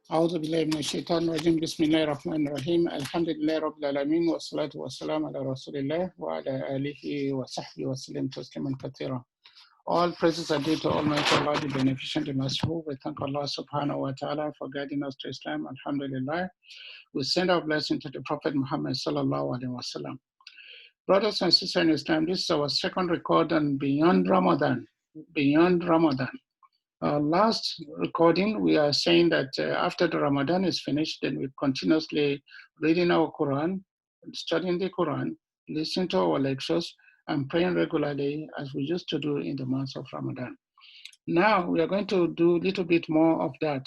أعوذ بالله من الشيطان الرجيم بسم الله الرحمن الرحيم الحمد لله رب العالمين والصلاة والسلام على رسول الله وعلى آله وصحبه وسلم تسليما كثيرا. All praises are due to Almighty Allah, the beneficent and merciful. We thank Allah subhanahu wa ta'ala for guiding us to Islam. Alhamdulillah. We send our blessing to the Prophet Muhammad sallallahu alaihi wasallam. Brothers and sisters in Islam, this is our second record on Beyond Ramadan. Beyond Ramadan. Last recording, we are saying that after the Ramadan is finished, then we continuously reading our Quran, studying the Quran, listening to our lectures, and praying regularly as we used to do in the month of Ramadan. Now we are going to do a little bit more of that.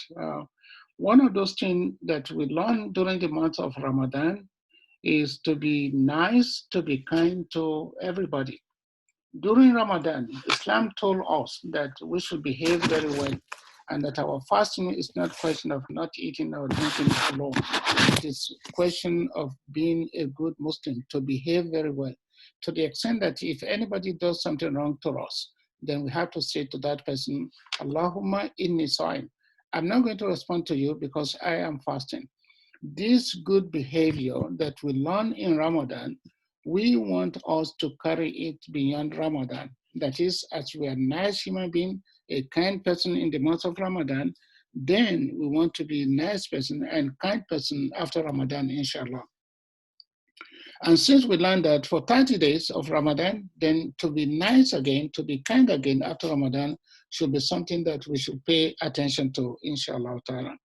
One of those things that we learn during the month of Ramadan is to be nice, to be kind to everybody. During Ramadan, Islam told us that we should behave very well and that our fasting is not a question of not eating or drinking alone. It is a question of being a good Muslim, to behave very well, to the extent that if anybody does something wrong to us, then we have to say to that person, Allahumma inni sa'im. I'm not going to respond to you because I am fasting. This good behavior that we learn in Ramadan, we want us to carry it beyond Ramadan. That is, as we are nice human being, a kind person in the month of Ramadan, then we want to be a nice person and kind person after Ramadan, inshallah. And since we learned that for 30 days of Ramadan, then to be nice again, to be kind again after Ramadan should be something that we should pay attention to, inshallah ta'ala.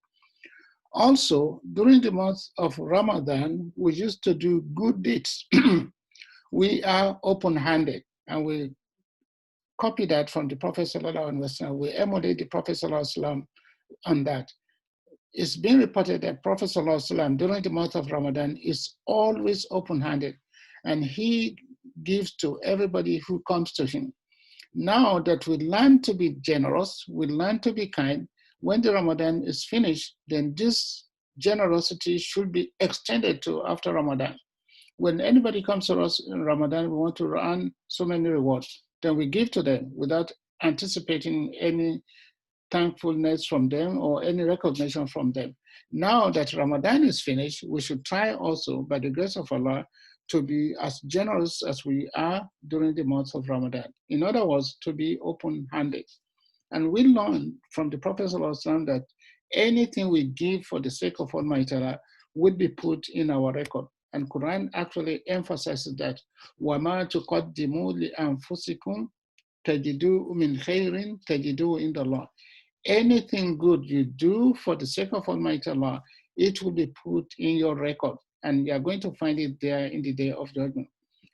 Also, during the month of Ramadan, we used to do good deeds. We are open-handed, and we copy that from the Prophet sallallahu alaihi wasallam. We emulate the Prophet sallallahu alaihi wasallam on that. It's been reported that Prophet sallallahu alaihi wasallam during the month of Ramadan is always open-handed, and he gives to everybody who comes to him. Now that we learn to be generous, we learn to be kind, when the Ramadan is finished, then this generosity should be extended to after Ramadan. When anybody comes to us in Ramadan, we want to earn so many rewards, then we give to them without anticipating any thankfulness from them or any recognition from them. Now that Ramadan is finished, we should try also, by the grace of Allah, to be as generous as we are during the month of Ramadan. In other words, to be open-handed. And we learn from the Prophet ﷺ that anything we give for the sake of Almighty Allah would be put in our record. And Quran actually emphasizes that وَمَا تُقَدِّمُوا لِأَنفُسِكُمْ تَجِدُوا مِنْ خَيْرٍ تَجِدُوا إِنْدَ اللَّهِ. Anything good you do for the sake of Almighty Allah, it will be put in your record. And you are going to find it there in the day of judgment.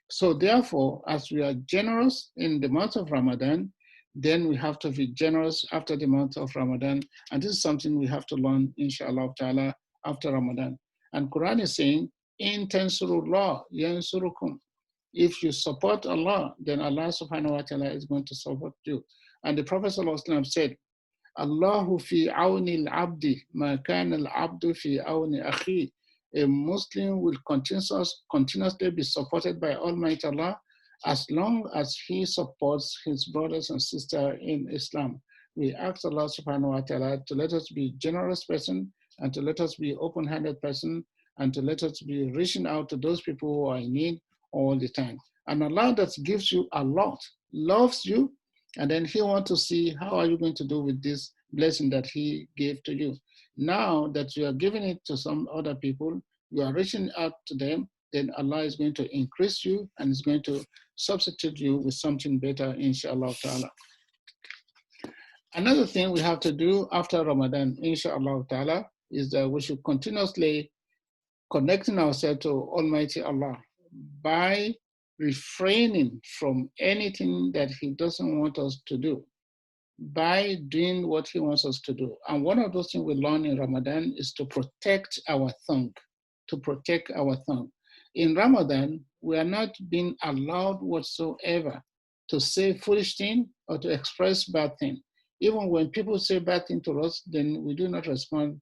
So therefore, as we are generous in the month of Ramadan, then we have to be generous after the month of Ramadan. And this is something we have to learn, inshallah ta'ala, after Ramadan. And Quran is saying, in tansurullah yansurukum. If you support Allah, then Allah subhanahu wa ta'ala is going to support you. And the Prophet said, Allahu fi awni al-abdi ma kana al-abdu fi awni akhi. A Muslim will continuously be supported by Almighty Allah as long as he supports his brothers and sisters in Islam. We ask Allah subhanahu wa ta'ala to let us be generous person and to let us be open-handed person and to let us be reaching out to those people who are in need all the time. And Allah that gives you a lot, loves you, and then he wants to see how are you going to do with this blessing that he gave to you. Now that you are giving it to some other people, you are reaching out to them, then Allah is going to increase you and is going to substitute you with something better, inshallah ta'ala. Another thing we have to do after Ramadan, inshallah ta'ala, is that we should continuously connecting ourselves to Almighty Allah by refraining from anything that he doesn't want us to do, by doing what he wants us to do. And one of those things we learn in Ramadan is to protect our tongue, to protect our tongue. In Ramadan, we are not being allowed whatsoever to say foolish thing or to express bad thing. Even when people say bad thing to us, then we do not respond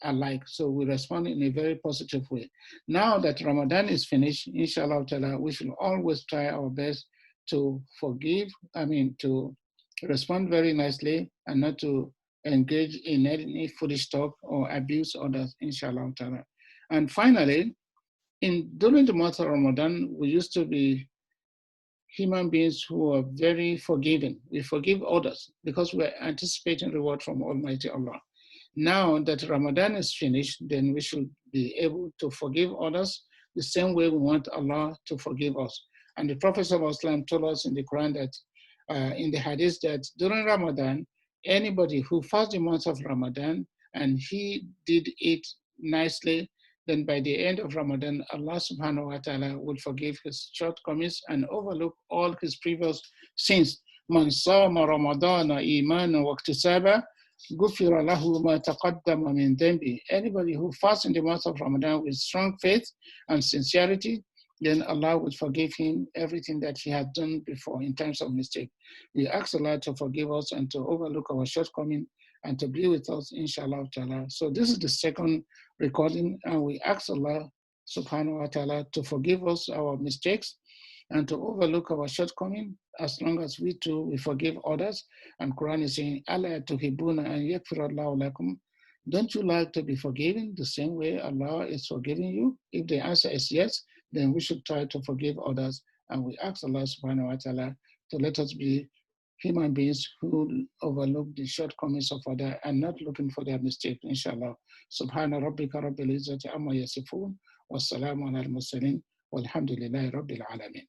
alike. So we respond in a very positive way. Now that Ramadan is finished, inshallah ta'ala, we should always try our best to forgive, to respond very nicely and not to engage in any foolish talk or abuse others, inshallah ta'ala. And finally, during the month of Ramadan, we used to be human beings who are very forgiving. We forgive others because we're anticipating reward from Almighty Allah. Now that Ramadan is finished, then we should be able to forgive others the same way we want Allah to forgive us. And the Prophet ﷺ told us in the Quran that, in the Hadith, that during Ramadan, anybody who fasts the month of Ramadan and he did it nicely, then by the end of Ramadan, Allah subhanahu wa ta'ala will forgive his shortcomings and overlook all his previous sins. Man sama Ramadana imana wa iktisaba غُفِرَ لَهُ مَا تَقَدَّمَ مِنْ ذَنْبِهِ. Anybody who fasts in the month of Ramadan with strong faith and sincerity, then Allah will forgive him everything that he had done before in times of mistake. We ask Allah to forgive us and to overlook our shortcomings and to be with us, inshallah ta'ala. So this is the second recording, and we ask Allah subhanahu wa ta'ala to forgive us our mistakes and to overlook our shortcomings as long as we too, we forgive others. And Quran is saying, Allah tuhibbuna an yakfirallahu lakum. Don't you like to be forgiven the same way Allah is forgiving you? If the answer is yes, then we should try to forgive others. And we ask Allah subhanahu wa ta'ala to let us be human beings who overlook the shortcomings of others and not looking for their mistake, inshallah. Subhana rabbika rabbil izzati amma yasifun, wa salamun al mursalin, walhamdulillahi rabbil alamin.